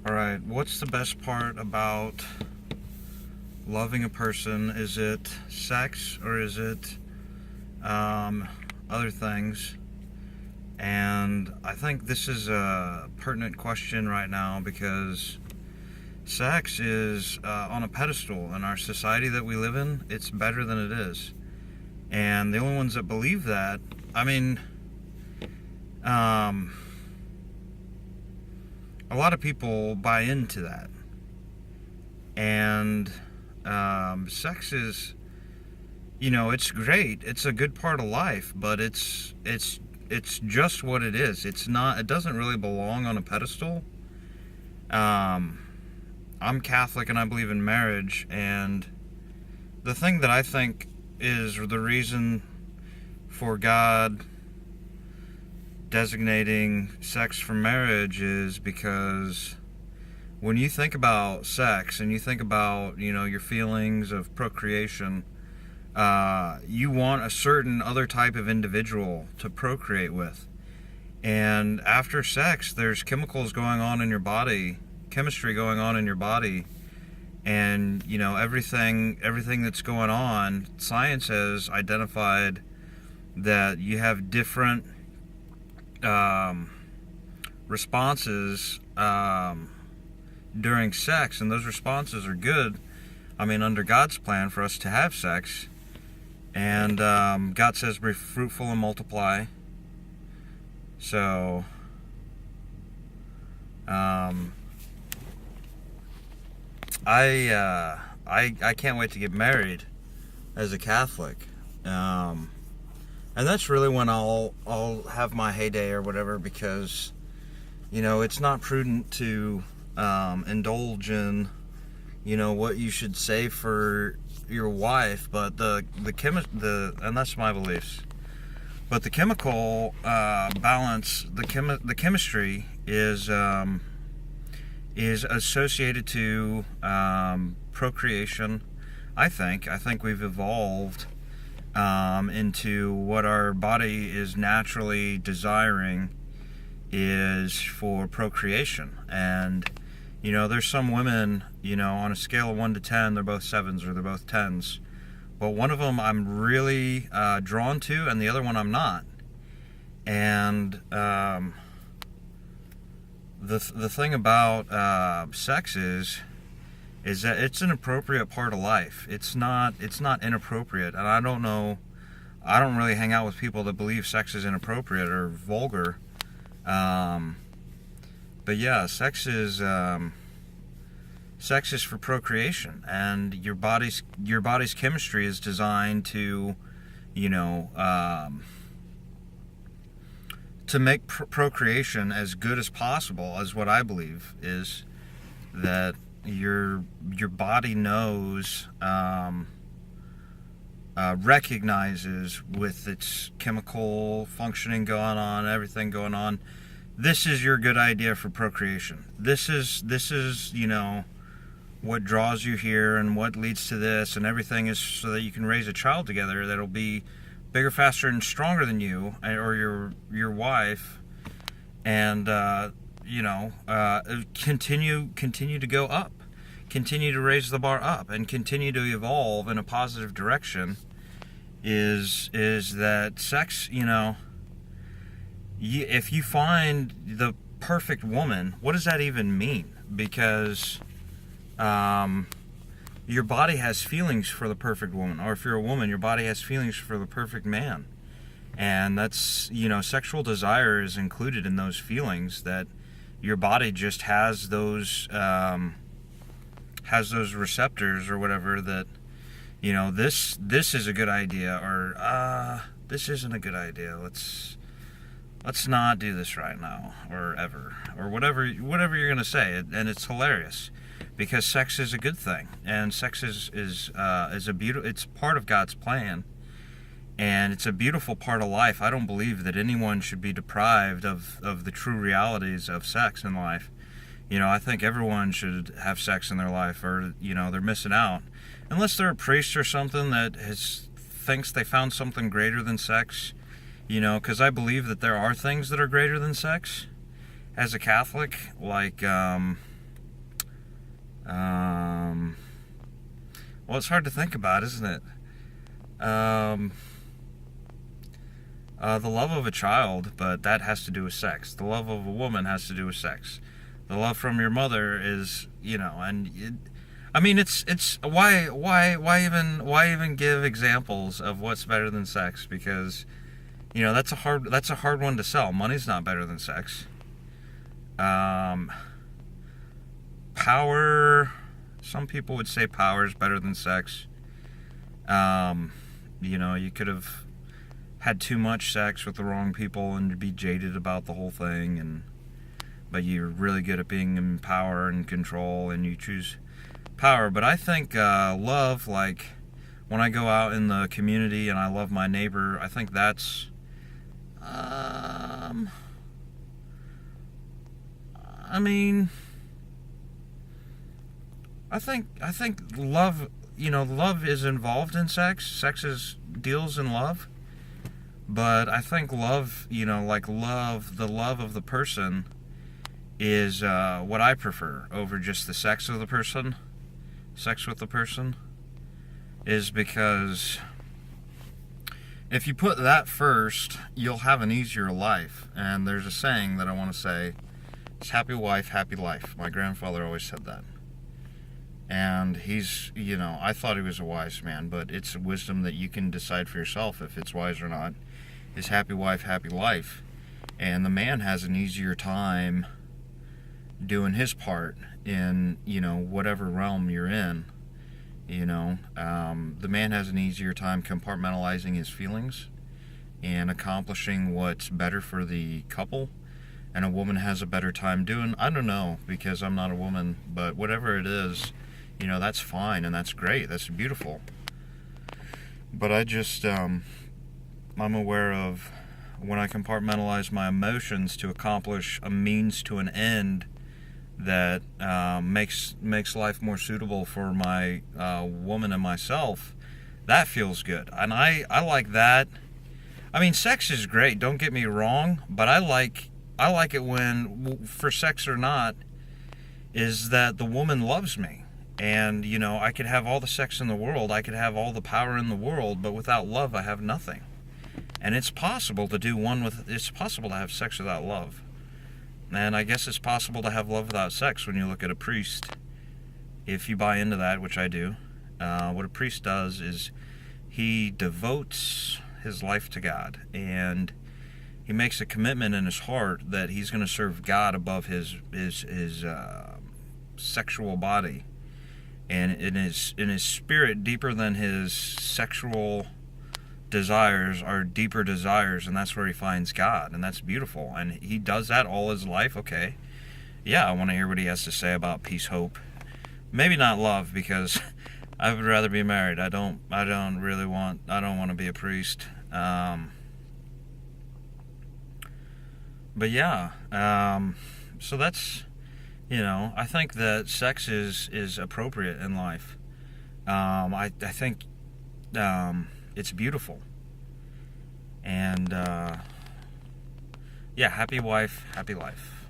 Alright, what's the best part about loving a person? Is it sex or is it other things? And I think this is a pertinent question right now because sex is on a pedestal in our society that we live in. It's better than it is. And the only ones that believe that, I mean, a lot of people buy into that. And sex is, it's great. It's a good part of life, but it's just what it is. It's not. It doesn't really belong on a pedestal. I'm Catholic and I believe in marriage, and the thing that I think is the reason for God designating sex for marriage is because when you think about sex and you think about, your feelings of procreation, you want a certain other type of individual to procreate with. And after sex, there's chemicals going on in your body, chemistry going on in your body, and everything that's going on. Science has identified that you have different responses during sex, and those responses are good. I mean, under God's plan for us to have sex, and God says be fruitful and multiply. So I can't wait to get married as a Catholic, and that's really when I'll have my heyday or whatever, because it's not prudent to indulge in what you should say for your wife, but and that's my beliefs. But the chemical balance, the chemistry is associated to procreation. I think we've evolved into what our body is naturally desiring is for procreation. And there's some women, on a scale of 1 to 10, they're both 7s or they're both 10s, but one of them I'm really drawn to and the other one I'm not. And the thing about sex is that it's an appropriate part of life. It's not inappropriate. And I don't really hang out with people that believe sex is inappropriate or vulgar. But yeah, sex is for procreation, and your body's chemistry is designed to to make procreation as good as possible, as what I believe is that your body knows, recognizes with its chemical functioning going on, everything going on. This is your good idea for procreation. This is what draws you here and what leads to this, and everything is so that you can raise a child together that'll be bigger, faster, and stronger than you or your wife, and continue to go up, continue to raise the bar up, and continue to evolve in a positive direction. Is that sex? If you find the perfect woman, what does that even mean? Because your body has feelings for the perfect woman, or if you're a woman, your body has feelings for the perfect man, and that's sexual desire is included in those feelings. That your body just has those receptors or whatever. That this is a good idea, or this isn't a good idea. Let's not do this right now, or ever, or whatever you're gonna say. And it's hilarious because sex is a good thing, and sex is a beautiful. It's part of God's plan, and it's a beautiful part of life. I don't believe that anyone should be deprived of the true realities of sex in life. I think everyone should have sex in their life, or they're missing out, unless they're a priest or something that thinks they found something greater than sex. Because I believe that there are things that are greater than sex as a Catholic, like Well, it's hard to think about, isn't it? The love of a child, but that has to do with sex. The love of a woman has to do with sex. The love from your mother is, and I mean, it's why even give examples of what's better than sex? Because that's a hard one to sell. Money's not better than sex. Power. Some people would say power is better than sex. You could have had too much sex with the wrong people and be jaded about the whole thing, but you're really good at being in power and control, and you choose power. But I think love, like when I go out in the community and I love my neighbor, I think that's I mean, I think love, love is involved in sex. Sex deals in love. But I think love, like the love of the person is what I prefer over just the sex of the person. Sex with the person is because if you put that first, you'll have an easier life. And there's a saying that I want to say, it's happy wife, happy life. My grandfather always said that. And he's, I thought he was a wise man, but it's wisdom that you can decide for yourself if it's wise or not. Is happy wife, happy life. And the man has an easier time doing his part in, whatever realm you're in. The man has an easier time compartmentalizing his feelings and accomplishing what's better for the couple. And a woman has a better time doing, I don't know, because I'm not a woman, but whatever it is, that's fine and that's great. That's beautiful. But I just, I'm aware of when I compartmentalize my emotions to accomplish a means to an end that makes life more suitable for my woman and myself. That feels good, and I like that. I mean, sex is great. Don't get me wrong, but I like it when, for sex or not, is that the woman loves me. And, I could have all the sex in the world, I could have all the power in the world, but without love, I have nothing. And it's possible to it's possible to have sex without love. And I guess it's possible to have love without sex when you look at a priest. If you buy into that, which I do, what a priest does is he devotes his life to God. And he makes a commitment in his heart that he's going to serve God above his sexual body. And in his spirit, deeper than his sexual desires are deeper desires, and that's where he finds God, and that's beautiful. And he does that all his life. Okay, yeah, I want to hear what he has to say about peace, hope. Maybe not love, because I would rather be married. I don't want to be a priest. But yeah, so that's, I think that sex is appropriate in life. I think it's beautiful. And yeah, happy wife, happy life.